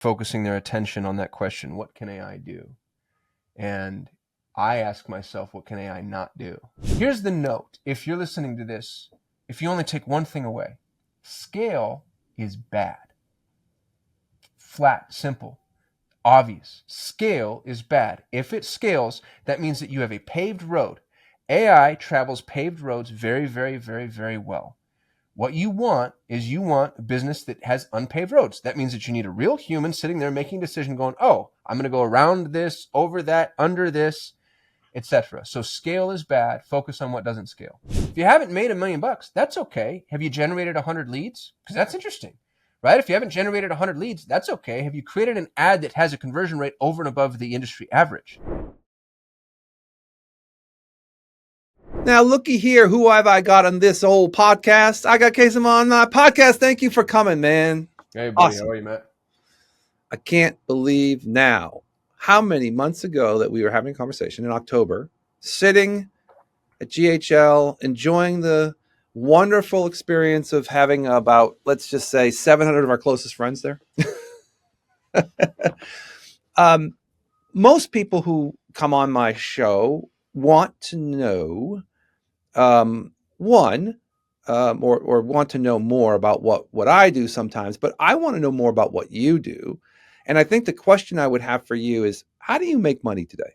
focusing their attention on that question, what can AI do? And I ask myself, what can AI not do? Here's the note. If you're listening to this, if you only take one thing away, scale is bad. Flat, simple, obvious. Scale is bad. If it scales, that means that you have a paved road. AI travels paved roads very, very, very, very well. What you want is you want a business that has unpaved roads. That means that you need a real human sitting there making a decision going, oh, I'm going to go around this, over that, under this, etc. So scale is bad. Focus on what doesn't scale. If you haven't made $1 million, that's okay. Have you generated 100 leads? Because that's interesting, right? If you haven't generated 100 leads, that's okay. Have you created an ad that has a conversion rate over and above the industry average? Now, looky here. Who have I got on this old podcast? I got Kasim on my podcast. Thank you for coming, man. Hey, buddy. Awesome. How are you, Matt? I can't believe now how many months ago that we were having a conversation in October, sitting at GHL, enjoying the wonderful experience of having about, let's just say, 700 of our closest friends there. Most people who come on my show want to know or want to know more about what I do sometimes, but I want to know more about what you do. And I think the question I would have for you is, how do you make money today?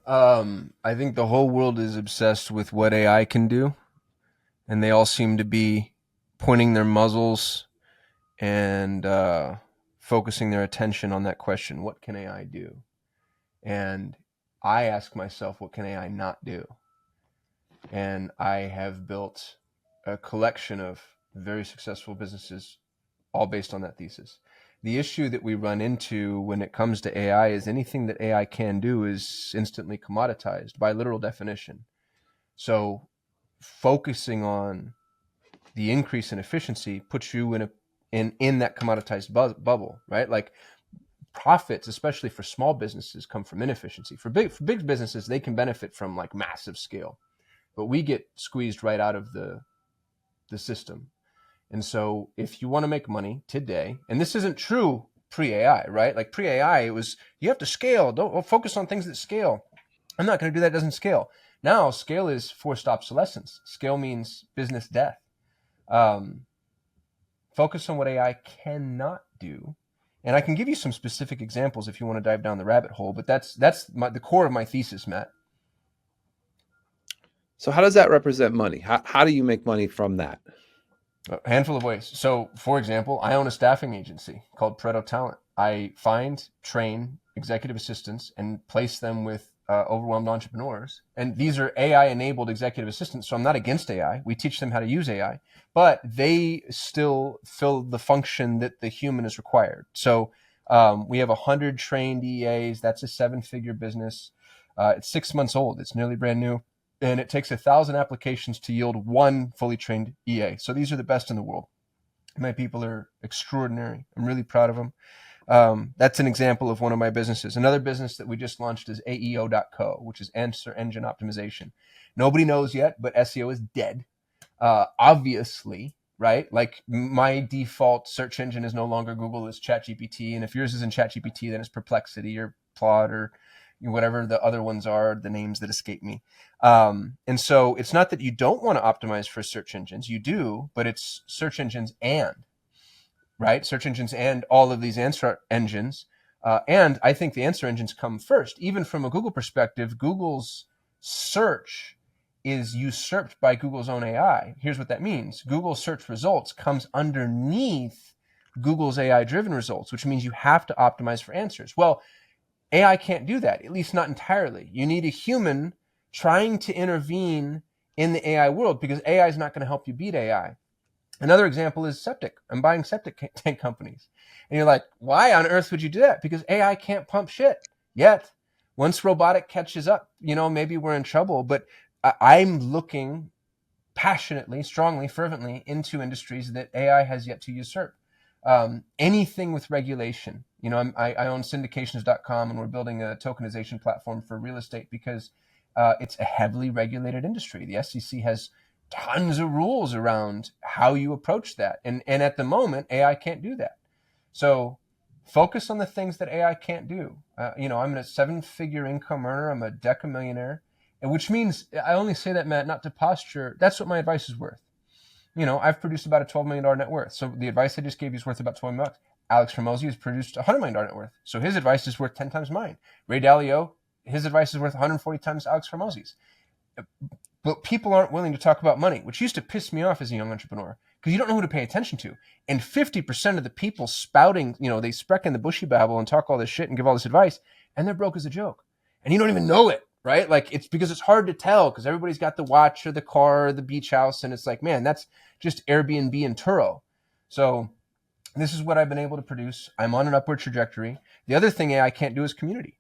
I think the whole world is obsessed with what AI can do, and they all seem to be pointing their muzzles and focusing their attention on that question, what can AI do? And I ask myself, what can AI not do? And I have built a collection of very successful businesses, all based on that thesis. The issue that we run into when it comes to AI is anything that AI can do is instantly commoditized by literal definition. So focusing on the increase in efficiency puts you in that commoditized bubble, right? Like profits, especially for small businesses, come from inefficiency. For big businesses, they can benefit from like massive scale, but we get squeezed right out of the system. And so if you want to make money today, and this isn't true pre-AI, right? Like pre-AI, it was, you have to scale. Don't focus on things that scale. I'm not going to do that. It doesn't scale. Now scale is forced obsolescence. Scale means business death. Focus on what AI cannot do. And I can give you some specific examples if you want to dive down the rabbit hole, but that's the core of my thesis, Matt. So how does that represent money? How do you make money from that? A handful of ways. So, for example, I own a staffing agency called Pareto Talent. I find, train executive assistants and place them with overwhelmed entrepreneurs. And these are AI-enabled executive assistants, so I'm not against AI. We teach them how to use AI, but they still fill the function that the human is required. So we have 100 trained EAs. That's a 7-figure business. It's 6 months old. It's nearly brand new. And it takes 1,000 applications to yield one fully trained EA. So these are the best in the world. My people are extraordinary. I'm really proud of them. That's an example of one of my businesses. Another business that we just launched is AEO.co, which is Answer Engine Optimization. Nobody knows yet, but SEO is dead. Obviously, right? Like my default search engine is no longer Google, it's ChatGPT. And if yours isn't ChatGPT, then it's Perplexity or Plot or whatever the other ones are, the names that escape me. And so it's not that you don't want to optimize for search engines. You do, but it's search engines and, right? Search engines and all of these answer engines. And I think the answer engines come first. Even from a Google perspective, Google's search is usurped by Google's own AI. Here's what that means. Google search results comes underneath Google's AI-driven results, which means you have to optimize for answers. Well, AI can't do that, at least not entirely. You need a human trying to intervene in the AI world because AI is not going to help you beat AI. Another example is septic. I'm buying septic tank companies. And you're like, why on earth would you do that? Because AI can't pump shit yet. Once robotic catches up, maybe we're in trouble. But I'm looking passionately, strongly, fervently into industries that AI has yet to usurp. Anything with regulation. I own syndications.com, and we're building a tokenization platform for real estate because it's a heavily regulated industry. The SEC has tons of rules around how you approach that. And at the moment, AI can't do that. So Focus on the things that AI can't do. I'm a 7-figure income earner. I'm a decamillionaire, and which means I only say that, Matt, not to posture. That's what my advice is worth. I've produced about a $12 million net worth. So the advice I just gave you is worth about 20 bucks. Alex Hormozi has produced $100 million net worth. So his advice is worth 10 times mine. Ray Dalio, his advice is worth 140 times Alex Hormozi's. But people aren't willing to talk about money, which used to piss me off as a young entrepreneur because you don't know who to pay attention to. And 50% of the people spouting, they spreck in the bushy babble and talk all this shit and give all this advice, and they're broke as a joke. And you don't even know it, right? Like, it's because it's hard to tell because everybody's got the watch or the car or the beach house. And it's like, man, that's just Airbnb and Turo. So this is what I've been able to produce. I'm on an upward trajectory. The other thing AI can't do is community.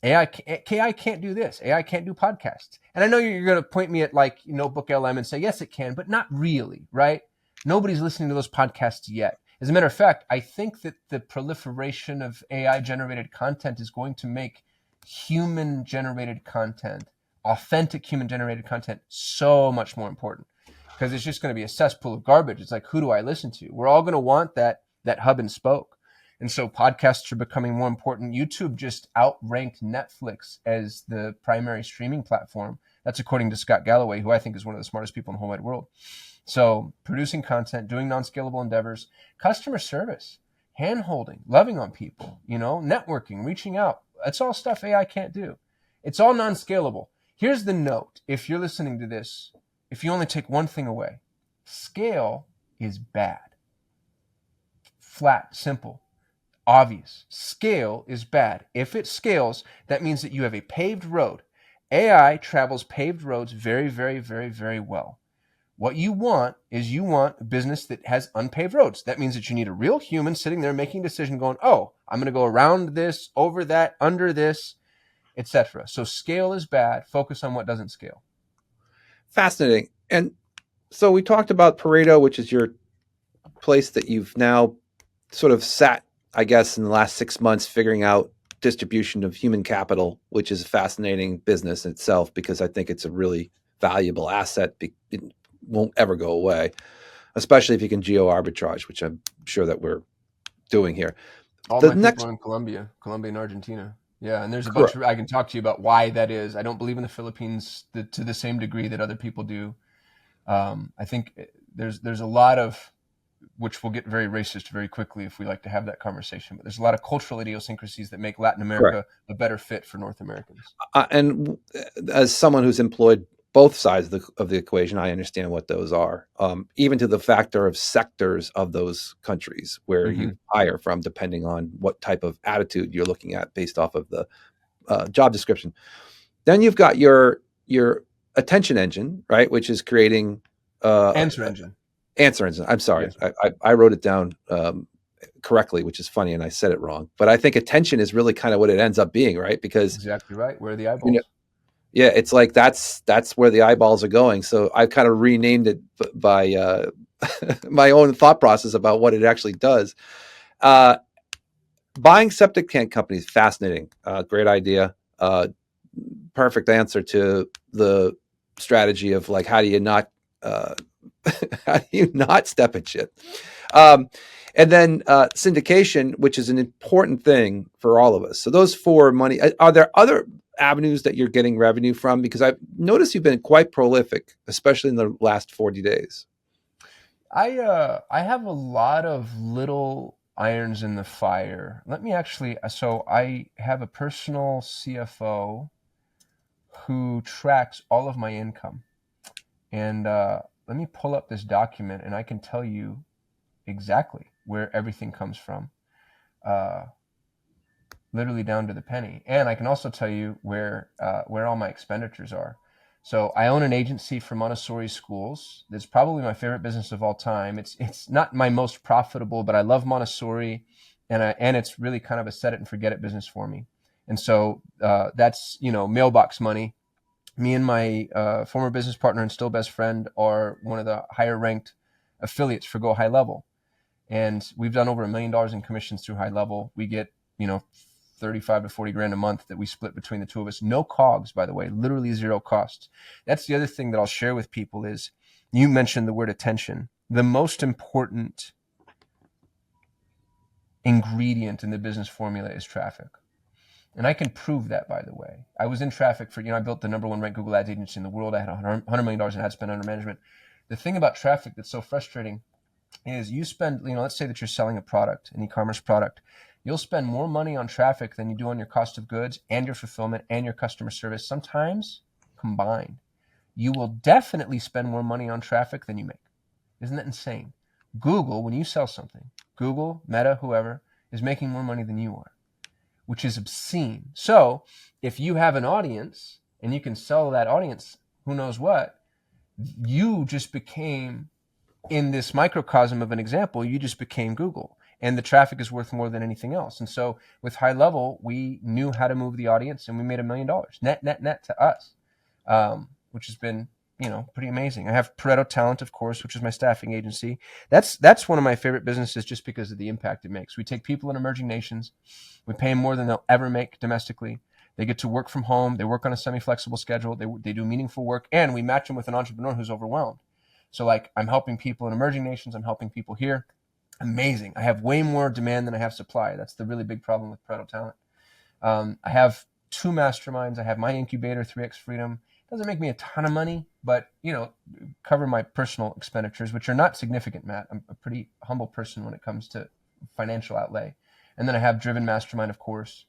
AI can't do this. AI can't do podcasts. And I know you're going to point me at like Notebook LM and say, yes, it can, but not really, right? Nobody's listening to those podcasts yet. As a matter of fact, I think that the proliferation of AI generated content is going to make human generated content, authentic human generated content, so much more important because it's just going to be a cesspool of garbage. It's like, who do I listen to? We're all going to want that hub and spoke. And so podcasts are becoming more important. YouTube just outranked Netflix as the primary streaming platform. That's according to Scott Galloway, who I think is one of the smartest people in the whole wide world. So producing content, doing non-scalable endeavors, customer service, hand-holding, loving on people, networking, reaching out. That's all stuff AI can't do. It's all non-scalable. Here's the note. If you're listening to this, if you only take one thing away, scale is bad. Flat, simple. Obvious. Scale is bad. If it scales, that means that you have a paved road. AI travels paved roads very, very, very, very well. What you want is a business that has unpaved roads. That means that you need a real human sitting there making a decision going, oh, I'm going to go around this, over that, under this, etc. So scale is bad. Focus on what doesn't scale. Fascinating. And so we talked about Pareto, which is your place that you've now sort of sat, I guess, in the last 6 months figuring out distribution of human capital, which is a fascinating business in itself because I think it's a really valuable asset. It won't ever go away, especially if you can geo arbitrage, which I'm sure that we're doing here. All my people are in Colombia and Argentina. Yeah, and there's a bunch of, I can talk to you about why that is. I don't believe in the Philippines to the same degree that other people do. I think there's a lot of, which will get very racist very quickly if we like to have that conversation, but there's a lot of cultural idiosyncrasies that make Latin America a better fit for North Americans. And as someone who's employed both sides of the equation, I understand what those are, even to the factor of sectors of those countries where you hire from, depending on what type of attitude you're looking at based off of the job description. Then you've got your attention engine, right, which is creating answer engine. I'm sorry, yes. I wrote it down correctly, which is funny, and I said it wrong. But I think attention is really kind of what it ends up being, right? Because exactly right, where are the eyeballs? Yeah, it's like that's where the eyeballs are going. So I've kind of renamed it by my own thought process about what it actually does. Buying septic tank companies, fascinating, great idea, perfect answer to the strategy of like how do you not step in shit. And then syndication, which is an important thing for all of us. So those four money, are there other avenues that you're getting revenue from? Because I've noticed you've been quite prolific, especially in the last 40 days. I have a lot of little irons in the fire. So I have a personal CFO who tracks all of my income. And let me pull up this document and I can tell you exactly where everything comes from. Literally down to the penny. And I can also tell you where all my expenditures are. So I own an agency for Montessori schools. That's probably my favorite business of all time. It's not my most profitable, but I love Montessori, and it's really kind of a set it and forget it business for me. And so that's mailbox money. Me and my former business partner and still best friend are one of the higher ranked affiliates for Go High Level, and we've done over $1 million in commissions through High Level. We get 35 to 40 grand a month that we split between the two of us. No cogs, by the way, literally zero costs. That's the other thing that I'll share with people is you mentioned the word attention. The most important ingredient in the business formula is traffic. And I can prove that, by the way. I was in traffic for, I built the number one ranked Google Ads agency in the world. I had $100 million in ad spend under management. The thing about traffic that's so frustrating is you spend, let's say that you're selling a product, an e-commerce product. You'll spend more money on traffic than you do on your cost of goods and your fulfillment and your customer service, sometimes combined. You will definitely spend more money on traffic than you make. Isn't that insane? Google, when you sell something, Google, Meta, whoever, is making more money than you are, which is obscene. So if you have an audience and you can sell that audience who knows what, you just became, in this microcosm of an example, you just became Google. And the traffic is worth more than anything else. And so with High Level, we knew how to move the audience, and we made $1 million net to us, which has been, pretty amazing. I have Pareto Talent, of course, which is my staffing agency. That's one of my favorite businesses just because of the impact it makes. We take people in emerging nations. We pay them more than they'll ever make domestically. They get to work from home. They work on a semi-flexible schedule. They do meaningful work, and we match them with an entrepreneur who's overwhelmed. So like, I'm helping people in emerging nations. I'm helping people here. Amazing. I have way more demand than I have supply. That's the really big problem with Pareto Talent. I have 2 masterminds. I have my incubator, 3X Freedom. Doesn't make me a ton of money, but, cover my personal expenditures, which are not significant, Matt. I'm a pretty humble person when it comes to financial outlay. And then I have Driven Mastermind, of course,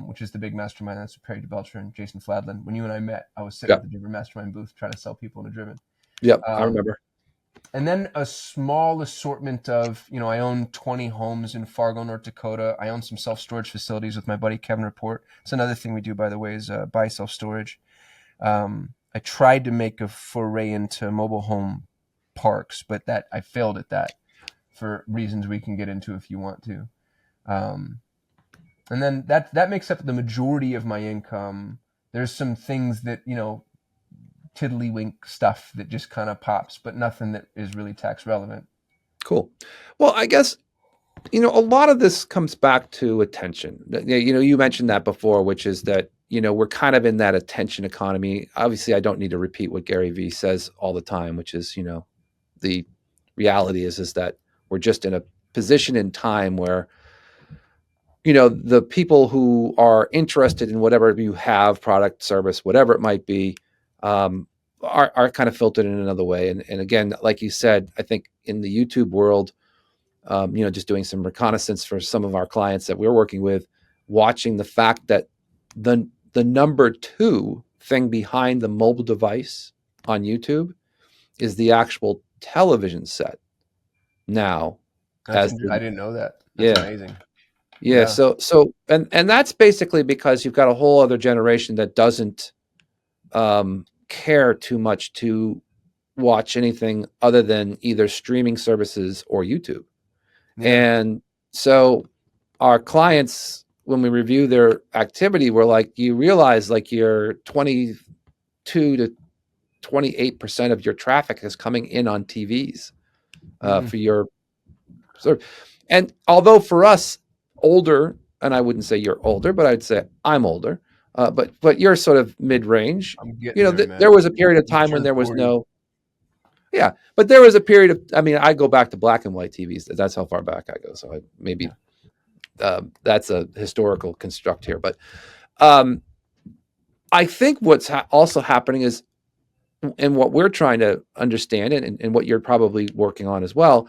which is the big mastermind. That's Perry DeBelcher and Jason Fladlin. When you and I met, I was sitting at the Driven Mastermind booth trying to sell people into Driven. Yep, I remember. And then a small assortment of, I own 20 homes in Fargo, North Dakota. I own some self-storage facilities with my buddy Kevin Report. It's another thing we do, by the way, is buy self-storage. I tried to make a foray into mobile home parks, but I failed at that for reasons we can get into if you want to. And then that makes up the majority of my income. There's some things that, tiddlywink stuff that just kind of pops, but nothing that is really tax relevant. Cool. Well, I guess, a lot of this comes back to attention. You mentioned that before, which is that, we're kind of in that attention economy. Obviously, I don't need to repeat what Gary Vee says all the time, which is, the reality is that we're just in a position in time where, the people who are interested in whatever you have, product, service, whatever it might be, are kind of filtered in another way. And again, like you said, I think in the YouTube world, just doing some reconnaissance for some of our clients that we're working with, watching the fact that the number 2 thing behind the mobile device on YouTube is the actual television set. Now, I didn't know that. That's amazing. Yeah. So and that's basically because you've got a whole other generation that doesn't care too much to watch anything other than either streaming services or YouTube. Yeah. And so our clients, when we review their activity, we're like, you realize like you're 22 to 28% of your traffic is coming in on TVs for your sort of, and although for us older, and I wouldn't say you're older, but I'd say I'm older, but you're sort of mid-range. There was a period of time when there was 40. But there was a period of, I go back to black and white TVs. That's how far back I go. So that's a historical construct here. But I think what's also happening is, and what we're trying to understand, and what you're probably working on as well,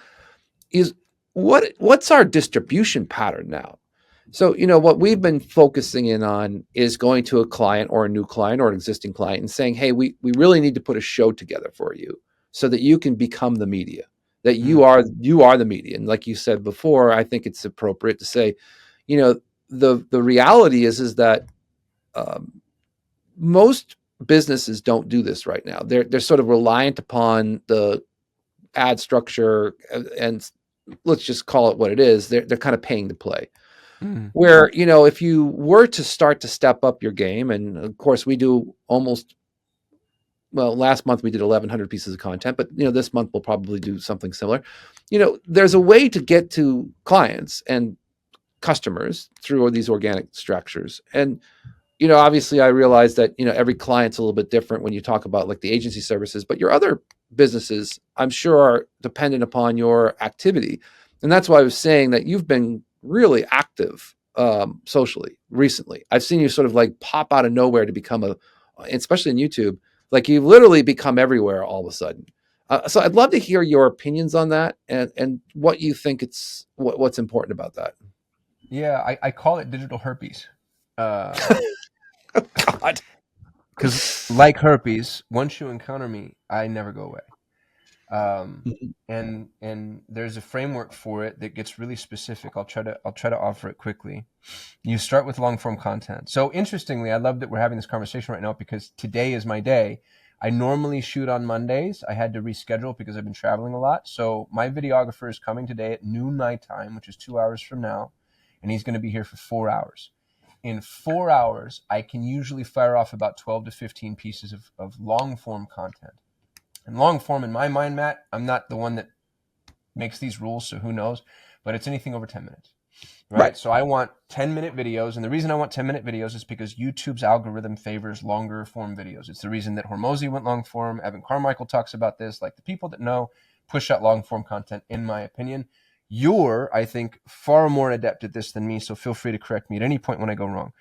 is what's our distribution pattern now? So, what we've been focusing in on is going to a client or a new client or an existing client and saying, hey, we really need to put a show together for you so that you can become the media, that you are the media. And like you said before, I think it's appropriate to say, the reality is that most businesses don't do this right now. They're sort of reliant upon the ad structure, and let's just call it what it is. They're kind of paying to play. Where, if you were to start to step up your game, and of course we do last month we did 1,100 pieces of content, but this month we'll probably do something similar. There's a way to get to clients and customers through these organic structures. And, obviously I realize that, every client's a little bit different when you talk about like the agency services, but your other businesses, I'm sure, are dependent upon your activity. And that's why I was saying that you've been really active socially recently. I've seen you sort of like pop out of nowhere to become especially in YouTube, like you literally become everywhere all of a sudden. So I'd love to hear your opinions on that and what you think what's important about that. Yeah, I call it digital herpes. God. Because like herpes, once you encounter me, I never go away. Um, and there's a framework for it that gets really specific. I'll try to offer it quickly. You start with long form content. So interestingly, I love that we're having this conversation right now because today is my day. I normally shoot on Mondays. I had to reschedule because I've been traveling a lot. So my videographer is coming today at noon night time, which is 2 hours from now, and he's going to be here for 4 hours. In 4 hours, I can usually fire off about 12 to 15 pieces of long form content. And long form in my mind, Matt, I'm not the one that makes these rules, so who knows, but it's anything over 10 minutes. Right. Right. So I want 10-minute videos. And the reason I want 10-minute videos is because YouTube's algorithm favors longer form videos. It's the reason that Hormozy went long form. Evan Carmichael talks about this. Like the people that know push out long form content, in my opinion. You're, I think, far more adept at this than me. So feel free to correct me at any point when I go wrong.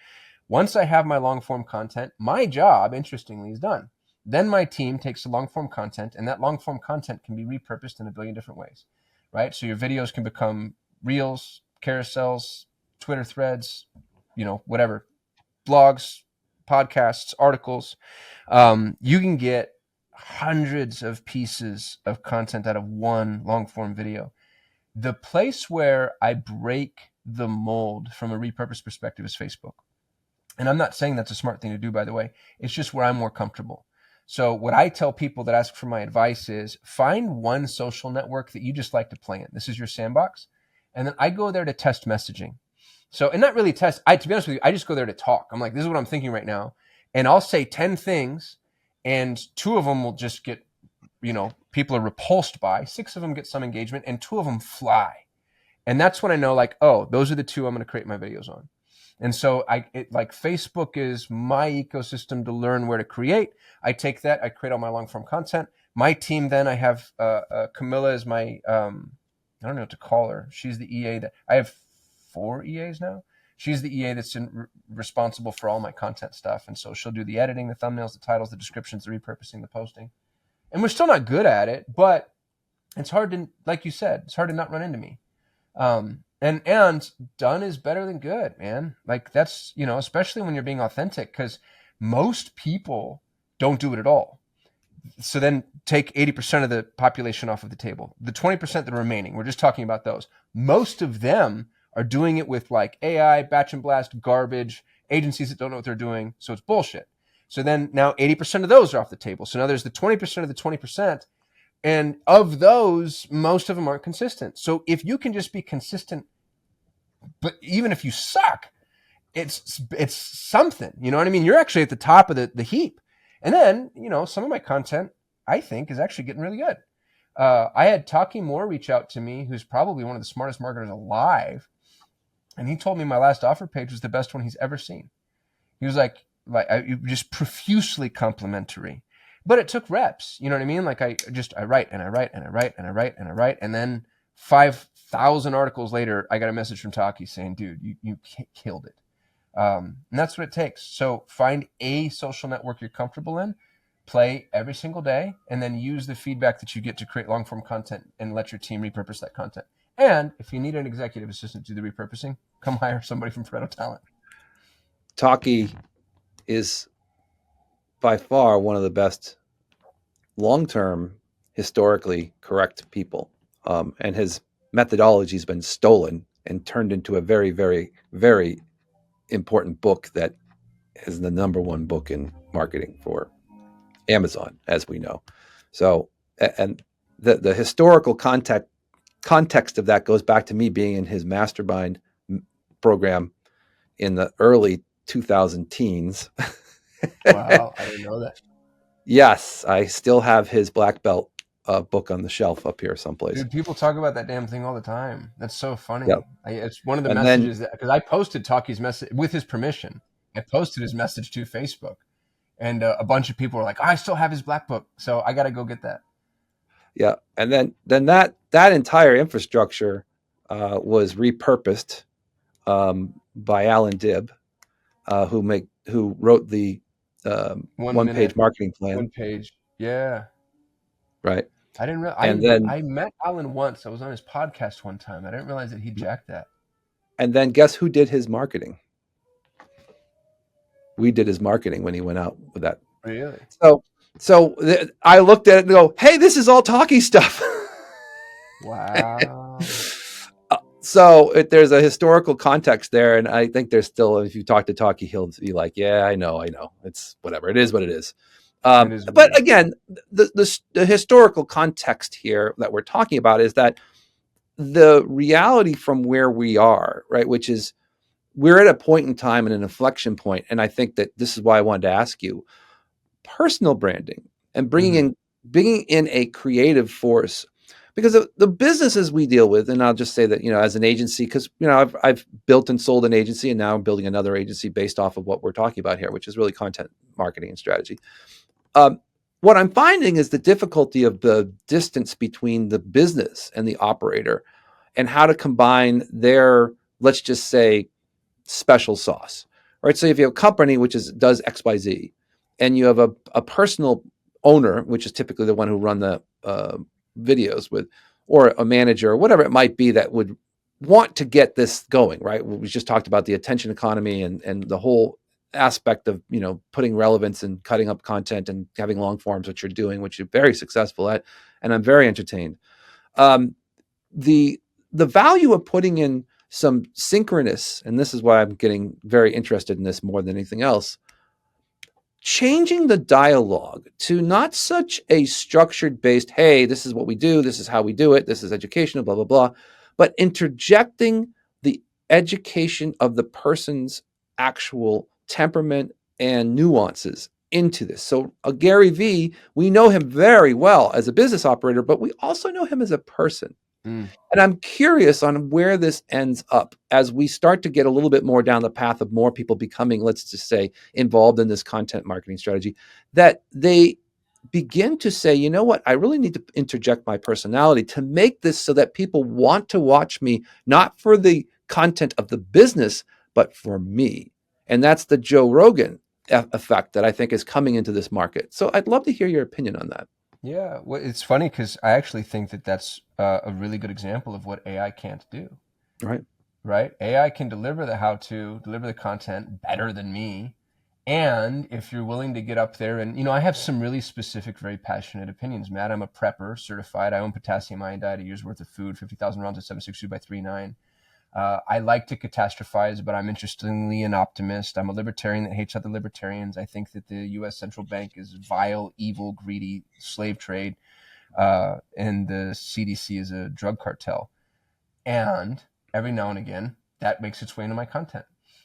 Once I have my long form content, my job, interestingly, is done. Then my team takes the long form content, and that long form content can be repurposed in a billion different ways, right? So your videos can become reels, carousels, Twitter threads, whatever, blogs, podcasts, articles. You can get hundreds of pieces of content out of one long form video. The place where I break the mold from a repurpose perspective is Facebook. And I'm not saying that's a smart thing to do, by the way. It's just where I'm more comfortable. So what I tell people that ask for my advice is find one social network that you just like to play in. This is your sandbox. And then I go there to test messaging. So, and not really test, to be honest with you, I just go there to talk. I'm like, this is what I'm thinking right now. And I'll say 10 things and two of them will just get, people are repulsed by, six of them get some engagement and two of them fly. And that's when I know like, oh, those are the two I'm going to create my videos on. And so like Facebook is my ecosystem to learn where to create. I take that, I create all my long form content. My team, then I have Camilla is my, I don't know what to call her. She's the EA that I have 4 EAs now. She's the EA that's responsible for all my content stuff. And so she'll do the editing, the thumbnails, the titles, the descriptions, the repurposing, the posting. And we're still not good at it, but it's hard to, like you said, it's hard to not run into me. And done is better than good, man. Like that's, especially when you're being authentic, because most people don't do it at all. So then take 80% of the population off of the table. The 20% that are remaining, we're just talking about those. Most of them are doing it with like AI, batch and blast, garbage, agencies that don't know what they're doing. So it's bullshit. So then now 80% of those are off the table. So now there's the 20% of the 20%. And of those, most of them aren't consistent. So if you can just be consistent, but even if you suck, it's something. You know what I mean? You're actually at the top of the heap. And then, some of my content, I think, is actually getting really good. I had Taki Moore reach out to me, who's probably one of the smartest marketers alive. And he told me my last offer page was the best one he's ever seen. He was like just profusely complimentary. But it took reps. You know what I mean? Like I write and I write and I write and I write and I write. And then 5,000 articles later, I got a message from Taki saying, dude, you killed it. And that's what it takes. So find a social network you're comfortable in, play every single day, and then use the feedback that you get to create long form content and let your team repurpose that content. And if you need an executive assistant to do the repurposing, come hire somebody from Pareto Talent. Taki is by far one of the best long-term, historically correct people. And his methodology has been stolen and turned into a very, very, very important book that is the number one book in marketing for Amazon, as we know. So, and the historical context of that goes back to me being in his mastermind program in the early 2000 teens. Wow, I didn't know that. Yes, I still have his black belt book on the shelf up here someplace. Dude, people talk about that damn thing all the time. That's so funny. Yep. It's one of the And then, messages that, because I posted Taki's message with his permission. I posted his message to Facebook, and a bunch of people were like, oh, "I still have his black book, so I got to go get that." yeah, and then that entire infrastructure was repurposed by Alan Dibb, who wrote the 1 one-page minute, marketing one plan, page. Yeah. right? I didn't real And then I met Alan once. I was on his podcast one time. I didn't realize that he jacked that. guess who did his marketing? We did his marketing when he went out with that. Really? So I looked at it and go, hey, this is all talky stuff. Wow. So there's a historical context there, and I think there's still, if you talk to Talkie, he'll be like, "Yeah, I know, it's whatever. It is what it is." It is what it But is. again, the historical context here that we're talking about is that the reality from where we are, right, which is we're at a point in time and an inflection point, and I think that this is why I wanted to ask you personal branding and Mhm. bringing in a creative force, because the businesses we deal with, and I'll just say that, as an agency, because I've built and sold an agency, and now I'm building another agency based off of what we're talking about here, which is really content marketing and strategy. um, what I'm finding is the difficulty of the distance between the business and the operator, and how to combine their, let's just say, special sauce, right? So if you have a company which does XYZ, and you have a personal owner, which is typically the one who run the videos with, or a manager or whatever it might be, that would want to get this going, right? We just talked about the attention economy and the whole aspect of putting relevance and cutting up content and having long forms, which you're doing, which you're very successful at, and I'm very entertained. Um, the the value of putting in some synchronous, and this is why I'm getting very interested in this more than anything else, changing the dialogue to not such a structured based, hey, this is what we do, this is how we do it, this is educational, blah blah blah, but interjecting the education of the person's actual temperament and nuances into this. So Gary Vee, we know him very well as a business operator, but we also know him as a person. Mm. And I'm curious on where this ends up as we start to get a little bit more down the path of more people becoming, let's just say, involved in this content marketing strategy, that they begin to say, you know what, I really need to interject my personality to make this so that people want to watch me, not for the content of the business, but for me. And that's the Joe Rogan effect that I think is coming into this market. So I'd love to hear your opinion on that. Yeah. Well, it's funny because I actually think that that's a really good example of what AI can't do. Right. Right? AI can deliver the how to, deliver the content better than me. And if you're willing to get up there and, I have some really specific, very passionate opinions, Matt. I'm a prepper, certified. I own potassium iodide, a year's worth of food, 50,000 rounds of 7.62 by 3.9. I like to catastrophize, but I'm interestingly an optimist. I'm a libertarian that hates other libertarians. I think that the U.S. central bank is vile, evil, greedy, slave trade, and the CDC is a drug cartel. And every now and again, that makes its way into my content.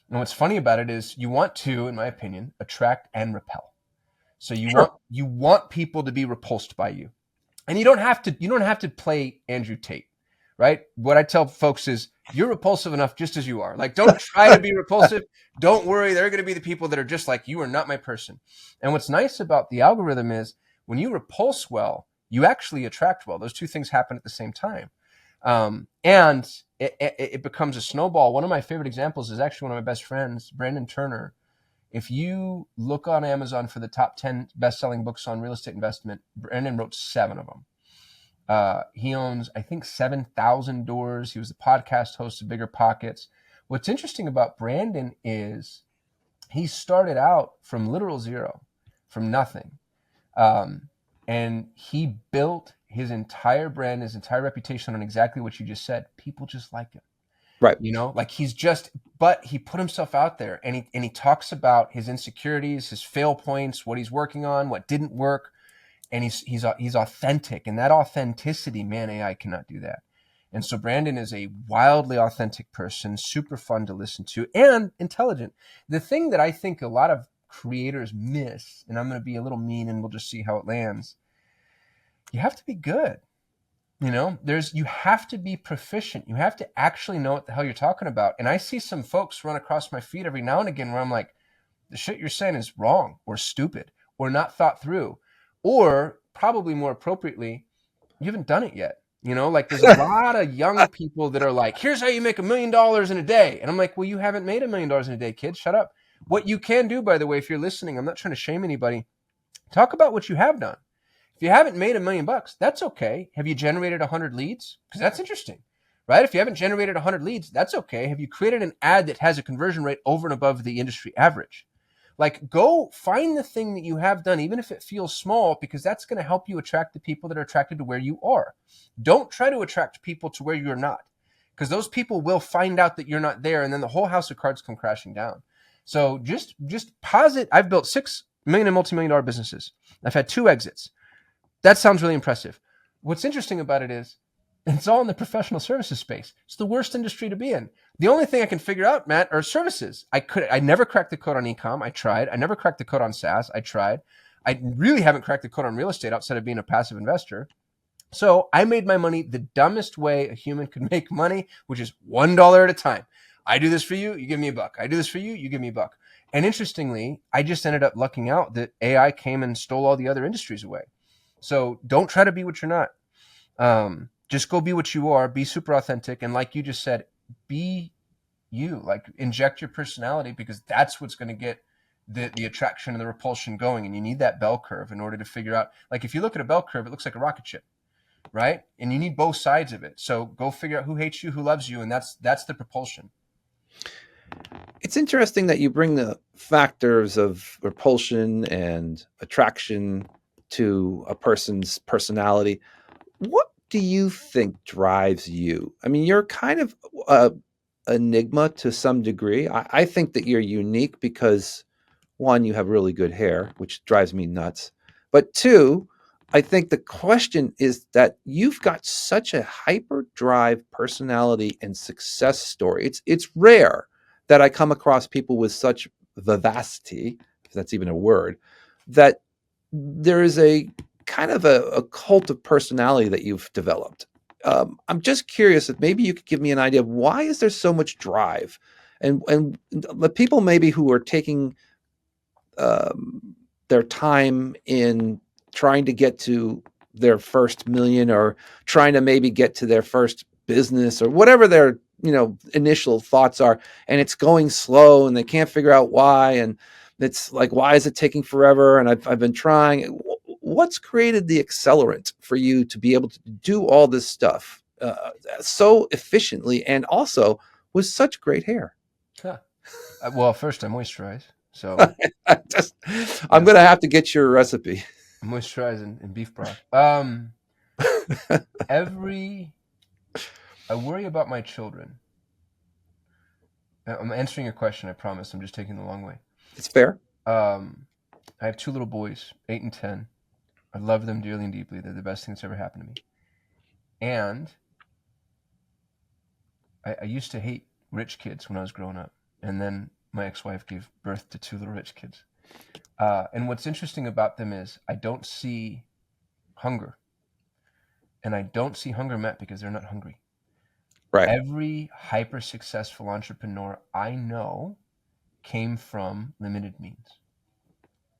And what's funny about it is you want to, in my opinion, attract and repel. So Sure. you want people to be repulsed by you. And you don't have to play Andrew Tate, right? What I tell folks is you're repulsive enough just as you are. Like, don't try to be repulsive. Don't worry, there are going to be the people that are just like you are not my person. And what's nice about the algorithm is when you repulse well, you actually attract well. Those two things happen at the same time. And it becomes a snowball. One of my favorite examples is actually one of my best friends, Brandon Turner. If you look on Amazon for the top 10 best-selling books on real estate investment, Brandon wrote 7 of them. He owns, I think, 7,000 doors. He was the podcast host of Bigger Pockets. What's interesting about Brandon is he started out from literal zero, from nothing. Um, and he built his entire brand, his entire reputation on exactly what you just said. People just like him. Right. Like but he put himself out there and he talks about his insecurities, his fail points, what he's working on, what didn't work. And he's authentic, and that authenticity, man, AI cannot do that. And so Brandon is a wildly authentic person, super fun to listen to and intelligent. The thing that I think a lot of creators miss, and I'm going to be a little mean and we'll just see how it lands. You have to be good. You have to be proficient. You have to actually know what the hell you're talking about. And I see some folks run across my feed every now and again where I'm like, the shit you're saying is wrong or stupid or not thought through, or probably more appropriately, you haven't done it yet. Like there's a lot of young people that are like, here's how you make $1 million in a day. And I'm like, well, you haven't made $1 million in a day, kid. Shut up. What you can do, by the way, if you're listening, I'm not trying to shame anybody. Talk about what you have done. If you haven't made $1 million, that's okay. Have you generated 100 leads? Because that's interesting, right? If you haven't generated 100 leads, that's okay. Have you created an ad that has a conversion rate over and above the industry average? Like, go find the thing that you have done, even if it feels small, because that's going to help you attract the people that are attracted to where you are. Don't try to attract people to where you're not, because those people will find out that you're not there, and then the whole house of cards come crashing down. So just posit. I've built 6 million and multi-million-dollar businesses. I've had 2 exits. That sounds really impressive. What's interesting about it is it's all in the professional services space. It's the worst industry to be in. The only thing I can figure out, Matt, are services. I never cracked the code on e-com. I tried. I never cracked the code on SaaS. I tried. I really haven't cracked the code on real estate outside of being a passive investor. So I made my money the dumbest way a human could make money, which is $1 at a time. I do this for you, you give me $1. I do this for you, you give me $1. And interestingly, I just ended up lucking out that AI came and stole all the other industries away. So don't try to be what you're not. Just go be what you are, be super authentic. And like you just said, be you, like inject your personality, because that's what's going to get the attraction and the repulsion going. And you need that bell curve in order to figure out, like, if you look at a bell curve, it looks like a rocket ship, right? And you need both sides of it. So go figure out who hates you, who loves you. And that's the propulsion. It's interesting that you bring the factors of repulsion and attraction to a person's personality. What do you think drives you? I mean, you're kind of a enigma to some degree. I think that you're unique because, one, you have really good hair, which drives me nuts. But two, I think the question is that you've got such a hyperdrive personality and success story. It's rare that I come across people with such vivacity, if that's even a word, that there is a kind of a cult of personality that you've developed. I'm just curious if maybe you could give me an idea of why is there so much drive, and the people maybe who are taking their time in trying to get to their first million, or trying to maybe get to their first business, or whatever their initial thoughts are, and it's going slow and they can't figure out why, and it's like, why is it taking forever, and I've been trying. What's created the accelerant for you to be able to do all this stuff so efficiently, and also with such great hair? Huh. Well, first I moisturize. So I'm going to have to get your recipe. moisturize and beef broth. I worry about my children. I'm answering your question, I promise. I'm just taking the long way. It's fair. I have 2 little boys, 8 and 10. I love them dearly and deeply. They're the best thing that's ever happened to me. And I used to hate rich kids when I was growing up. And then my ex-wife gave birth to 2 little rich kids. And what's interesting about them is I don't see hunger. And I don't see hunger met because they're not hungry. Right. Every hyper successful entrepreneur I know came from limited means.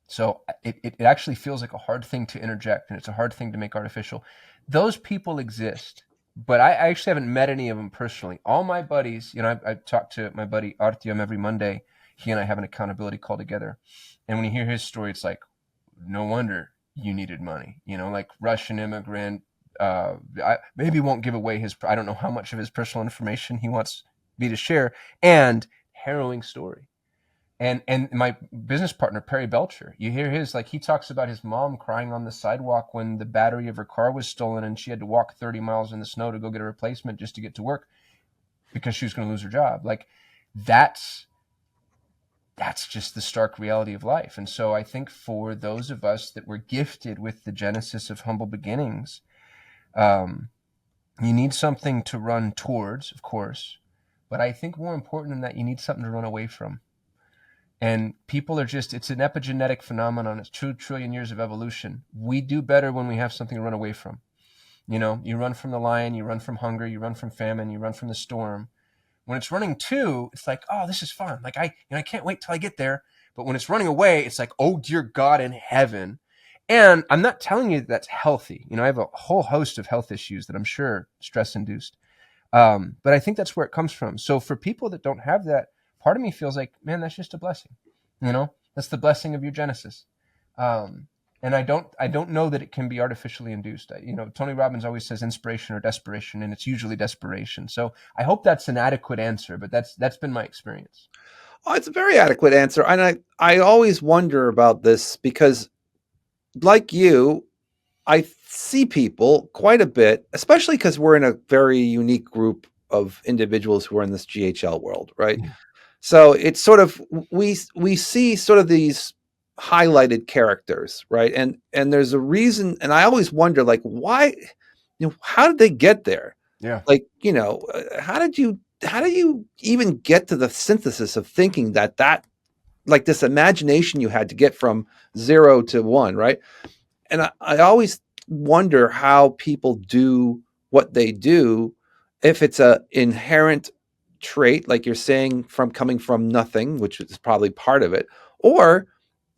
So it actually feels like a hard thing to interject, and it's a hard thing to make artificial. Those people exist, but I actually haven't met any of them personally. All my buddies, I talk to my buddy Artyom every Monday. He and I have an accountability call together. And when you hear his story, it's like, no wonder you needed money. Like Russian immigrant, maybe won't give away I don't know how much of his personal information he wants me to share, and harrowing story. And my business partner, Perry Belcher, you hear his, like, he talks about his mom crying on the sidewalk when the battery of her car was stolen and she had to walk 30 miles in the snow to go get a replacement just to get to work because she was going to lose her job. Like, that's just the stark reality of life. And so I think for those of us that were gifted with the genesis of humble beginnings, you need something to run towards, of course, but I think more important than that, you need something to run away from. And people are it's an epigenetic phenomenon. It's 2 trillion years of evolution. We do better when we have something to run away from. You run from the lion, you run from hunger, you run from famine, you run from the storm. When it's running to, it's like, oh, this is fun. Like I can't wait till I get there. But when it's running away, it's like, oh, dear God in heaven. And I'm not telling you that's healthy. I have a whole host of health issues that I'm sure stress induced. But I think that's where it comes from. So for people that don't have that, part of me feels like, man, that's just a blessing. That's the blessing of eugenesis. Um, and I don't know that it can be artificially induced. Tony Robbins always says inspiration or desperation, and it's usually desperation. So I hope that's an adequate answer, but that's been my experience. Oh, it's a very adequate answer. And I always wonder about this because, like you, I see people quite a bit, especially because we're in a very unique group of individuals who are in this GHL world, right? Yeah. So it's sort of we see sort of these highlighted characters, right? And there's a reason, and I always wonder, like, why, how did they get there? Yeah. Like, how did you even get to the synthesis of thinking that like this imagination you had to get from 0 to 1, right? And I always wonder how people do what they do, if it's a inherent trait, like you're saying, from coming from nothing, which is probably part of it, or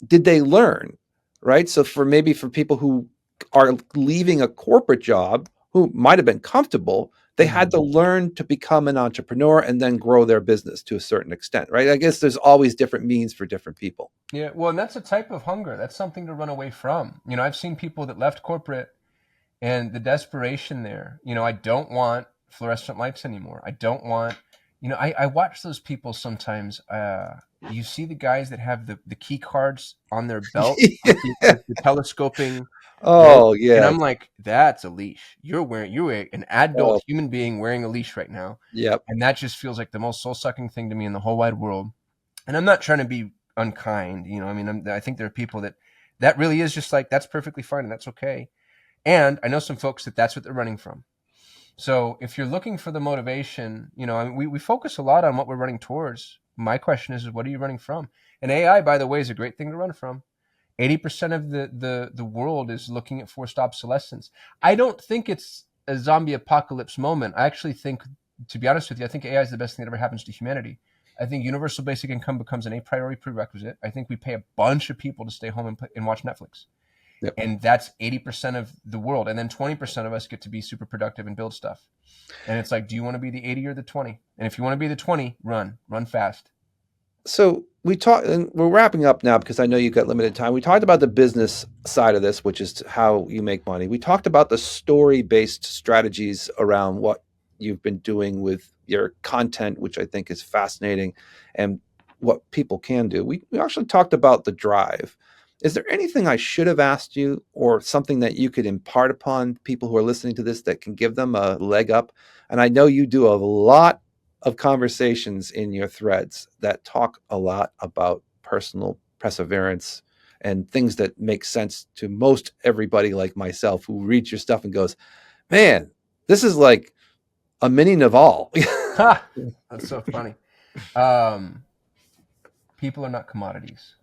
did they learn, right? So for people who are leaving a corporate job, who might have been comfortable, they had Mhm. to learn to become an entrepreneur and then grow their business to a certain extent, right? I guess there's always different means for different people. Yeah, well, and that's a type of hunger. That's something to run away from. I've seen people that left corporate and the desperation there. I don't want fluorescent lights anymore. I don't want, I watch those people sometimes. You see the guys that have the key cards on their belt with the, Yeah. with the telescoping rope. Oh And yeah. I'm like, that's a leash. You're an adult Oh, human being wearing a leash right now. yep. And that just feels like the most soul sucking thing to me in the whole wide world. And I'm not trying to be unkind. I mean, I think there are people that really is just like, that's perfectly fine and that's okay. And I know some folks that's what they're running from. So if you're looking for the motivation, I mean, we focus a lot on what we're running towards. My question is what are you running from? And AI, by the way, is a great thing to run from. 80% of the world is looking at forced obsolescence. I don't think it's a zombie apocalypse moment. I actually think, to be honest with you, I think AI is the best thing that ever happens to humanity. I think universal basic income becomes an a priori prerequisite. I think we pay a bunch of people to stay home and watch Netflix. Yep. And that's 80% of the world. And then 20% of us get to be super productive and build stuff. And it's like, do you want to be the 80 or the 20? And if you want to be the 20, run fast. So we talked, and we're wrapping up now because I know you've got limited time. We talked about the business side of this, which is how you make money. We talked about the story-based strategies around what you've been doing with your content, which I think is fascinating, and what people can do. We actually talked about the drive. Is there anything I should have asked you, or something that you could impart upon people who are listening to this that can give them a leg up? And I know you do a lot of conversations in your threads that talk a lot about personal perseverance and things that make sense to most everybody like myself who reads your stuff and goes, man, this is like a mini Naval. Ha! That's so funny. Um, People are not commodities.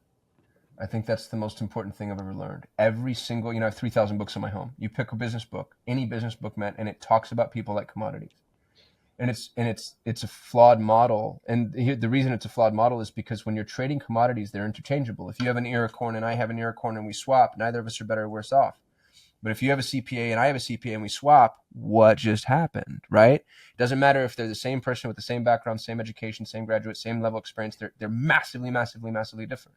I think that's the most important thing I've ever learned. Every single, I have 3,000 books in my home. You pick a business book, any business book, Matt, and it talks about people like commodities. And it's a flawed model. And the reason it's a flawed model is because when you're trading commodities, they're interchangeable. If you have an ear of corn and I have an ear of corn and we swap, neither of us are better or worse off. But if you have a CPA and I have a CPA and we swap, what just happened, right? It doesn't matter if they're the same person with the same background, same education, same graduate, same level of experience. They're massively, massively, massively different.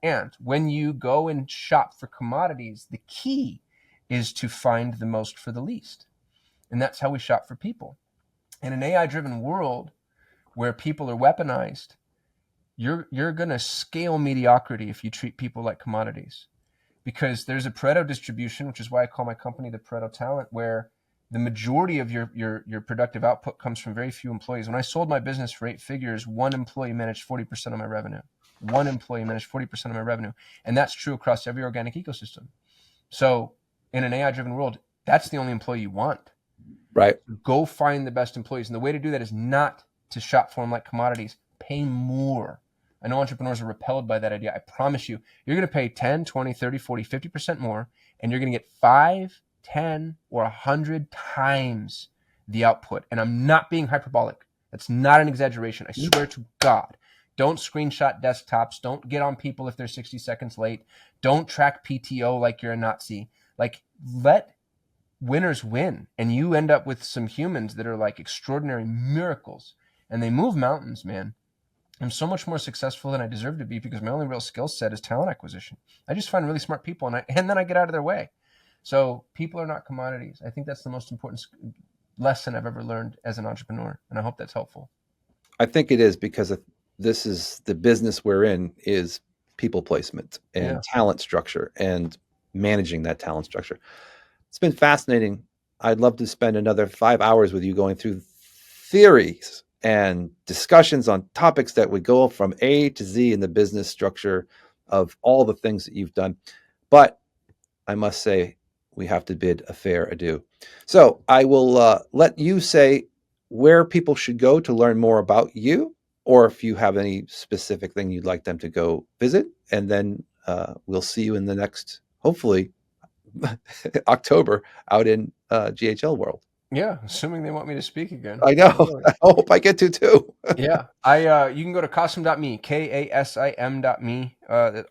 And when you go and shop for commodities, the key is to find the most for the least. And that's how we shop for people. In an AI-driven world where people are weaponized, you're going to scale mediocrity if you treat people like commodities. Because there's a Pareto distribution, which is why I call my company the Pareto Talent, where the majority of your productive output comes from very few employees. When I sold my business for 8 figures, one employee managed 40% of my revenue. One employee managed 40% of my revenue. And that's true across every organic ecosystem. So in an AI-driven world, that's the only employee you want. Right. Go find the best employees. And the way to do that is not to shop for them like commodities. Pay more. I know entrepreneurs are repelled by that idea. I promise you, you're going to pay 10, 20, 30, 40, 50% more, and you're going to get 5, 10, or 100 times the output. And I'm not being hyperbolic. That's not an exaggeration. I swear to God. Don't screenshot desktops. Don't get on people if they're 60 seconds late. Don't track PTO like you're a Nazi. Like, let winners win, and you end up with some humans that are like extraordinary miracles, and they move mountains, man. I'm so much more successful than I deserve to be because my only real skill set is talent acquisition. I just find really smart people, and then I get out of their way. So people are not commodities. I think that's the most important lesson I've ever learned as an entrepreneur, and I hope that's helpful. I think it is, because this is the business we're in, is people placement and Yeah. talent structure and managing that talent structure. It's been fascinating. I'd love to spend another 5 hours with you going through theories and discussions on topics that would go from A to Z in the business structure of all the things that you've done. But I must say, we have to bid a fair adieu. So I will let you say where people should go to learn more about you, or if you have any specific thing you'd like them to go visit. And then we'll see you in the next, hopefully, October out in GHL world. Yeah, assuming they want me to speak again. I know. I hope I get to too. Yeah, you can go to kasim.me, kasim.me.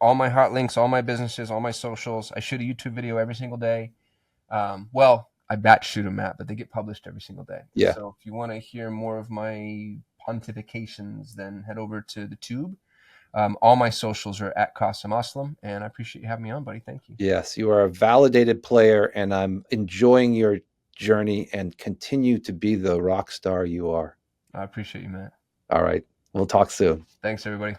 All my hot links, all my businesses, all my socials. I shoot a YouTube video every single day. Well, I batch shoot them, Matt, but they get published every single day. Yeah. So if you want to hear more of my pontifications, then head over to the tube. All my socials are at Kasim Aslam, and I appreciate you having me on, buddy. Thank you. Yes, you are a validated player, and I'm enjoying your journey, and continue to be the rock star you are. I appreciate you, Matt. All right. We'll talk soon. Thanks, everybody.